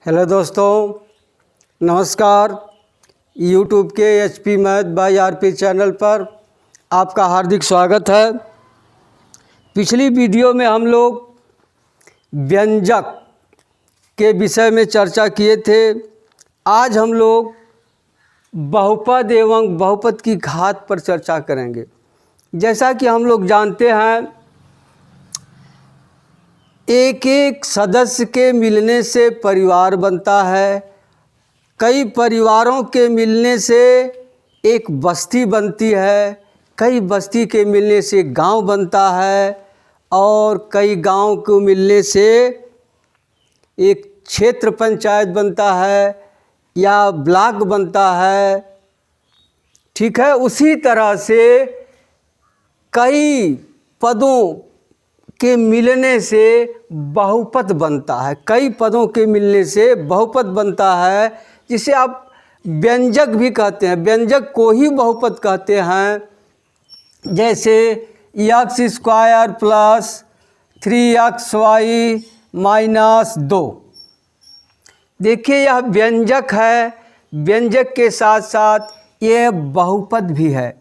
Hello दोस्तों, नमस्कार। YouTube के HP math bye RP channel पर आपका हार्दिक स्वागत है। पिछली वीडियो में हम लोग व्यंजक के विषय में चर्चा किए थे। आज हम लोग बहुपद एवं बहुपद की घात पर चर्चा करेंगे। जैसा कि हम लोग जानते हैं, एक एक सदस्य के मिलने से परिवार बनता है। कई परिवारों के मिलने से एक बस्ती बनती है। कई बस्ती के मिलने से गांव बनता है और कई गांव को मिलने से एक क्षेत्र पंचायत बनता है या ब्लॉक बनता है। ठीक है, उसी तरह से कई पदों के मिलने से बहुपद बनता है। कई पदों के मिलने से बहुपद बनता है, जिसे आप व्यंजक भी कहते हैं। व्यंजक को ही बहुपद कहते हैं। जैसे x² प्लस 3xy माइनस 2। देखिए, यह व्यंजक है। व्यंजक के साथ साथ यह बहुपद भी है।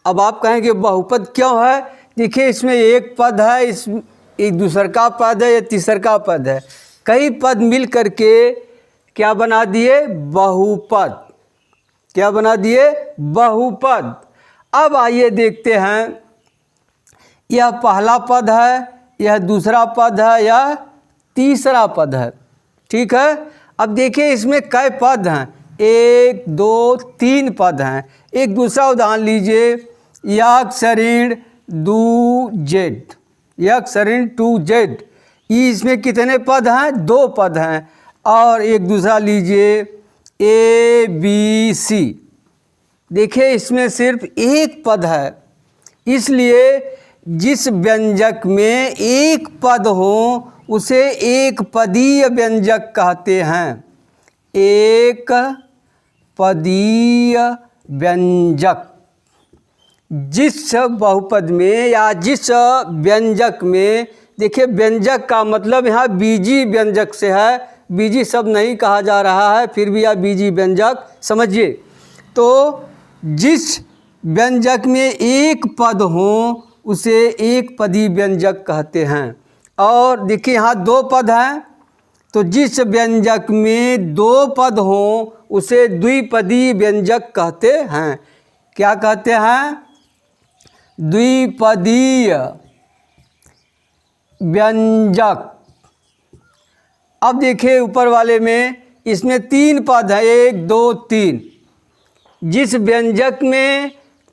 अब आप कहेंगे बहुपद क्यों है? देखिए, इसमें एक पद है, इस एक दूसर का पद है, या तीसर का पद है। कई पद मिल करके क्या बना दिए? बहुपद। क्या बना दिए? बहुपद। अब आइए देखते हैं, यह पहला पद है, यह दूसरा पद है, यह तीसरा पद है। ठीक है। अब देखिए, इसमें कै पद हैं? 1 2 3 पद हैं। एक दूसरा उदाहरण लीजिए, x ऋण 2z। x ऋण 2z, इसमें कितने पद हैं? 2 पद हैं। और एक दूसरा लीजिए ABC। देखिए, इसमें सिर्फ एक पद है। इसलिए जिस व्यंजक में एक पद हो उसे एक पदीय व्यंजक कहते हैं। एक पदीय व्यंजक। जिस बहुपद में या जिस व्यंजक में, देखिए व्यंजक का मतलब यहाँ बीजी व्यंजक से है। बीजी शब्द नहीं कहा जा रहा है, फिर भी आप बीजी व्यंजक समझिए। तो जिस व्यंजक में एक पद हो उसे एक पदी व्यंजक कहते हैं। और देखिए, यहाँ 2 पद हैं, तो जिस व्यंजक में 2 पद हो उसे द्विपदी व्यंजक कहते हैं। क्या कहते हैं? द्विपदीय व्यंजक। अब देखिए, ऊपर वाले में इसमें 3 पद है, 1 2 3। जिस व्यंजक में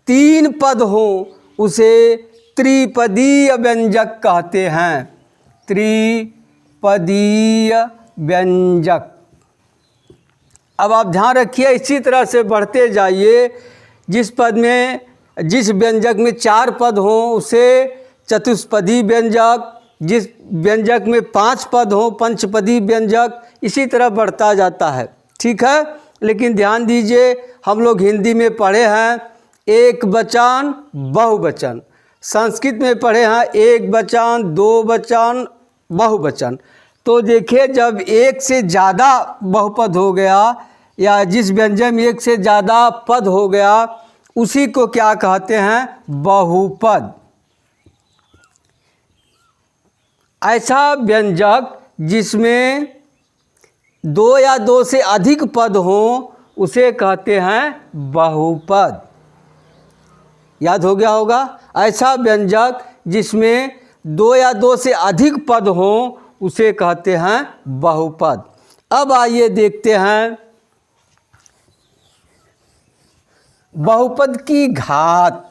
3 पद हो उसे त्रिपदीय व्यंजक कहते हैं। त्रिपदीय व्यंजक। अब आप ध्यान रखिए, इसी तरह से बढ़ते जाइए। जिस व्यंजक में 4 पद हो उसे चतुष्पदी व्यंजक। जिस व्यंजक में 5 पद हो पंचपदी व्यंजक। इसी तरह बढ़ता जाता है। ठीक है, लेकिन ध्यान दीजिए, हम लोग हिंदी में पढ़े हैं एक वचन बहुवचन। संस्कृत में पढ़े हैं एक वचन, 2 वचन, बहुवचन। तो देखिए, जब एक से ज़्यादा बहुपद हो गया या जिस व्यंजन में एक से ज़्यादा पद हो गया, उसी को क्या कहते हैं? बहुपद। ऐसा व्यंजक जिसमें 2 या 2 से अधिक पद हो उसे कहते हैं बहुपद। याद हो गया होगा? ऐसा व्यंजक जिसमें 2 या 2 से अधिक पद हो उसे कहते हैं बहुपद। अब आइए देखते हैं बहुपद की घात।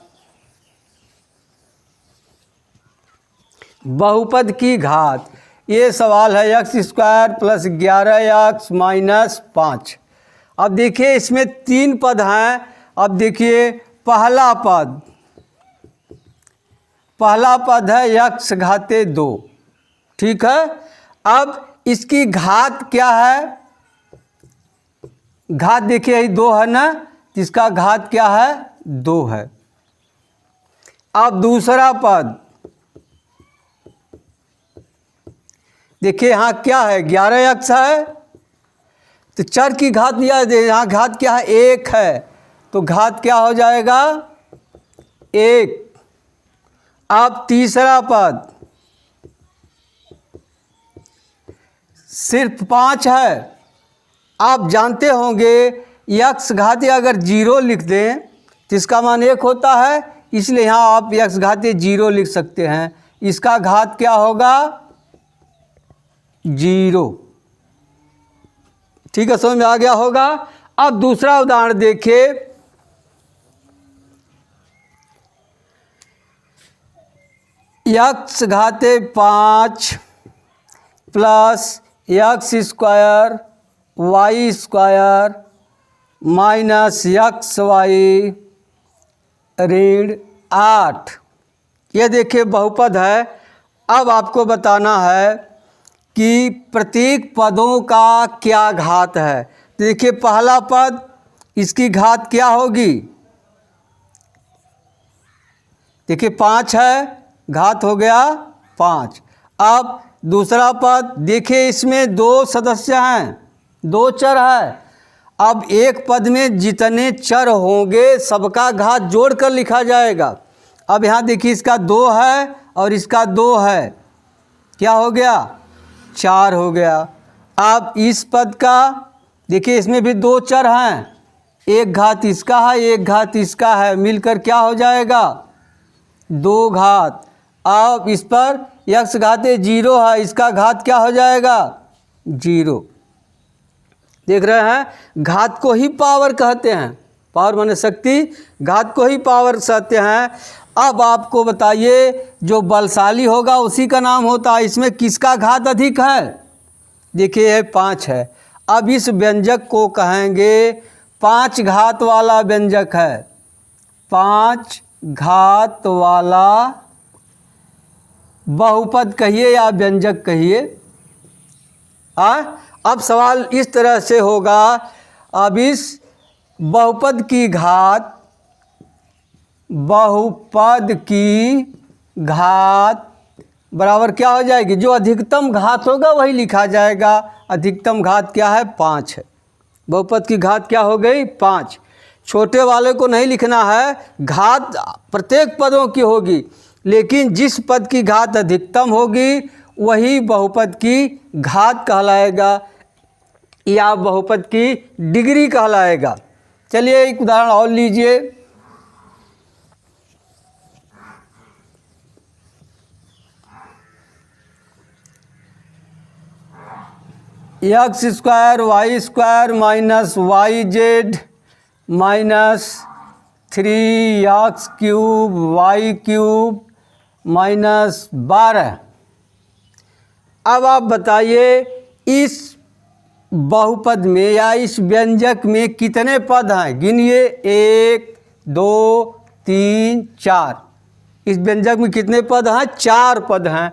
बहुपद की घात, ये सवाल है x² प्लस 11x माइनस 5। अब देखिए, इसमें 3 पद हैं। अब देखिए, पहला पद है x घाते 2। ठीक है। अब इसकी घात क्या है? घात देखिए, 2 है ना, इसका घात क्या है? 2 है। अब दूसरा पद देखिए, यहाँ क्या है? 11x है तो चर की घात लिया, यहाँ घात क्या है, 1 है, तो घात क्या हो जाएगा, 1। अब तीसरा पद सिर्फ 5 है। आप जानते होंगे यक्ष घातीय अगर 0 लिख दें तो इसका मान 1 होता है, इसलिए यहाँ आप यक्ष घातीय 0 लिख सकते हैं। इसका घात क्या होगा, 0। ठीक है, समझ में आ गया होगा। अब दूसरा उदाहरण देखिए, यक्ष घाते 5 plus x square y square minus x y ऋण 8। ये देखिए बहुपद है। अब आपको बताना है कि प्रत्येक पदों का क्या घात है। देखिए पहला पद, इसकी घात क्या होगी, देखिए 5 है, घात हो गया 5। अब दूसरा पद देखिए, इसमें 2 सदस्य हैं, 2 चर है। अब एक पद में जितने चर होंगे सबका घात जोड़कर लिखा जाएगा। अब यहाँ देखिए इसका 2 है और इसका 2 है, क्या हो गया, 4 हो गया। अब इस पद का देखिए, इसमें भी 2 चर हैं, एक घात इसका है, एक घात इसका है, मिलकर क्या हो जाएगा, 2 घात। अब इस पर यक्ष घाते 0 है, इसका घात क्या हो जाएगा, 0। देख रहे हैं, घात को ही पावर कहते हैं, पावर माने शक्ति, घात को ही पावर कहते हैं। अब आपको बताइए, जो बलशाली होगा उसी का नाम होता है। इसमें किसका घात अधिक है, देखिए यह 5 है। अब इस व्यंजक को कहेंगे 5 घात वाला व्यंजक है, 5 घात वाला बहुपद कहिए या व्यंजक कहिए। अब सवाल इस तरह से होगा, अब इस बहुपद की घात, बहुपद की घात बराबर क्या हो जाएगी, जो अधिकतम घात होगा वही लिखा जाएगा। अधिकतम घात क्या है, 5 है। बहुपद की घात क्या हो गई, 5। छोटे वाले को नहीं लिखना है, घात प्रत्येक पदों की होगी, लेकिन जिस पद की घात अधिकतम होगी वही बहुपद की घात कहलाएगा या बहुपद की डिग्री कहलाएगा। चलिए एक उदाहरण और लीजिए। X square y square minus y z minus 3x cube y cube minus 12। अब आप बताइए इस बहुपद में या इस व्यंजक में कितने पद हैं, गिनिए, 1 2 3 4। इस व्यंजक में कितने पद हैं, 4 पद हैं।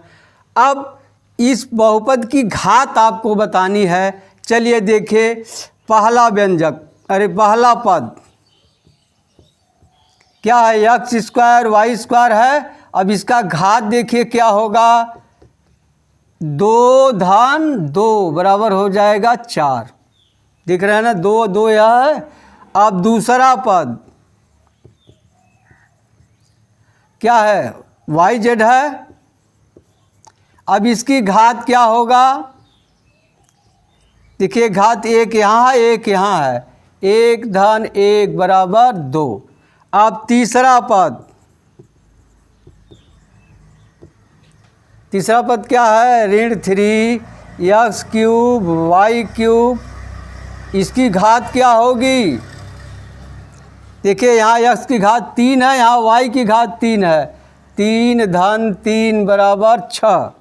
अब इस बहुपद की घात आपको बतानी है। चलिए देखिए, पहला व्यंजक, पहला पद क्या है, एक्स स्क्वायर वाई स्क्वायर है। अब इसका घात देखिए क्या होगा, 2 धन 2 बराबर हो जाएगा 4। दिख रहा है ना, 2 2 यह है। अब दूसरा पद क्या है, वाई जेड है। अब इसकी घात क्या होगा, देखिए घात 1 यहाँ है, 1 यहाँ है, 1 धन 1 बराबर 2। अब तीसरा पद क्या है, ऋण 3x क्यूब वाई क्यूब। इसकी घात क्या होगी, देखिए यहाँ x की घात 3 है, यहाँ y की घात 3 है, 3 धन 3 बराबर 6।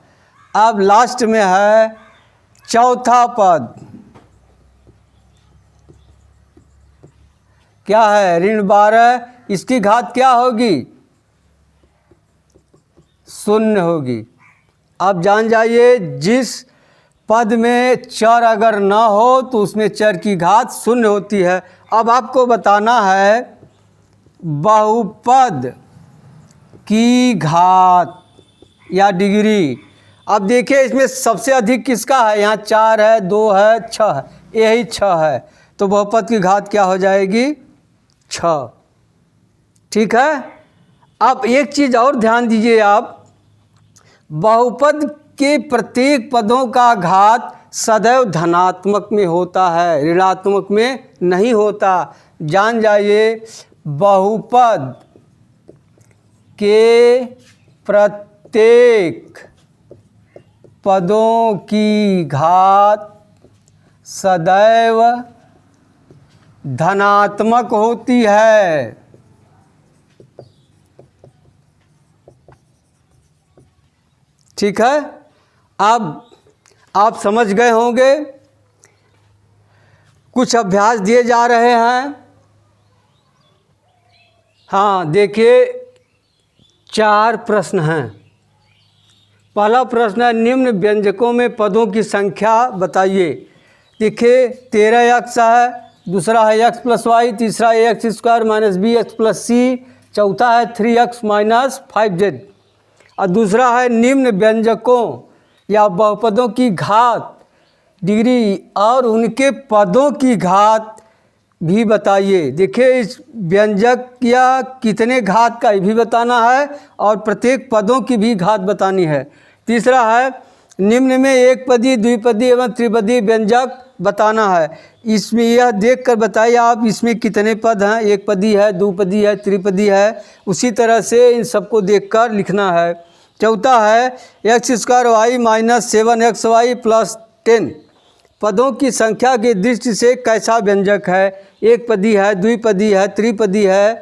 अब लास्ट में है चौथा पद, क्या है, ऋण 12। इसकी घात क्या होगी, 0 होगी। अब जान जाइए, जिस पद में चर अगर ना हो तो उसमें चर की घात 0 होती है। अब आपको बताना है बहुपद की घात या डिग्री। अब देखिए इसमें सबसे अधिक किसका है, यहाँ 4 है, 2 है, 6 है। यही 6 है, तो बहुपद की घात क्या हो जाएगी? 6। ठीक है। अब एक चीज़ और ध्यान दीजिए आप, बहुपद के प्रत्येक पदों का घात सदैव धनात्मक में होता है, ऋणात्मक में नहीं होता। जान जाइए, बहुपद के प्रत्येक पदों की घात सदैव धनात्मक होती है। ठीक है। अब आप समझ गए होंगे, कुछ अभ्यास दिए जा रहे हैं। हाँ देखिए, 4 प्रश्न हैं। पहला प्रश्न है, निम्न व्यंजकों में पदों की संख्या बताइए। देखिए 13x है, दूसरा है x + y, तीसरा है x² - bx + c, चौथा है 3x - 5z, और दूसरा है निम्न व्यंजकों या बहुपदों की घात डिग्री और उनके पदों की घात भी बताइए। देखिए, इस व्यंजक या कितने घात का भी बताना है और प्रत्येक पदों की भी घात बतानी है। तीसरा है, निम्न में एक पदी, द्विपदी एवं त्रिपदी व्यंजक बताना है। इसमें यह देखकर बताइए आप इसमें कितने पद हैं, एक पदी है, द्विपदी है, त्रिपदी है, उसी तरह से इन सबको देखकर लिखना है। चौथा है, x² y - 7xy + 10 पदों की संख्या की दृष्टि से कैसा व्यंजक है, एक पदी है, द्विपदी है, त्रिपदी है,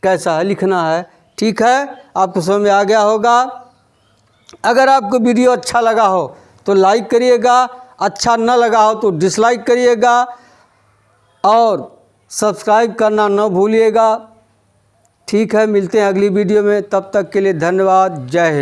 कैसा है लिखना है। ठीक है, आपको समझ में आ गया होगा। अगर आपको वीडियो अच्छा लगा हो तो लाइक करिएगा, अच्छा न लगा हो तो डिसलाइक करिएगा और सब्सक्राइब करना न भूलिएगा। ठीक है, मिलते हैं अगली वीडियो में, तब तक के लिए धन्यवाद। जय हिंद।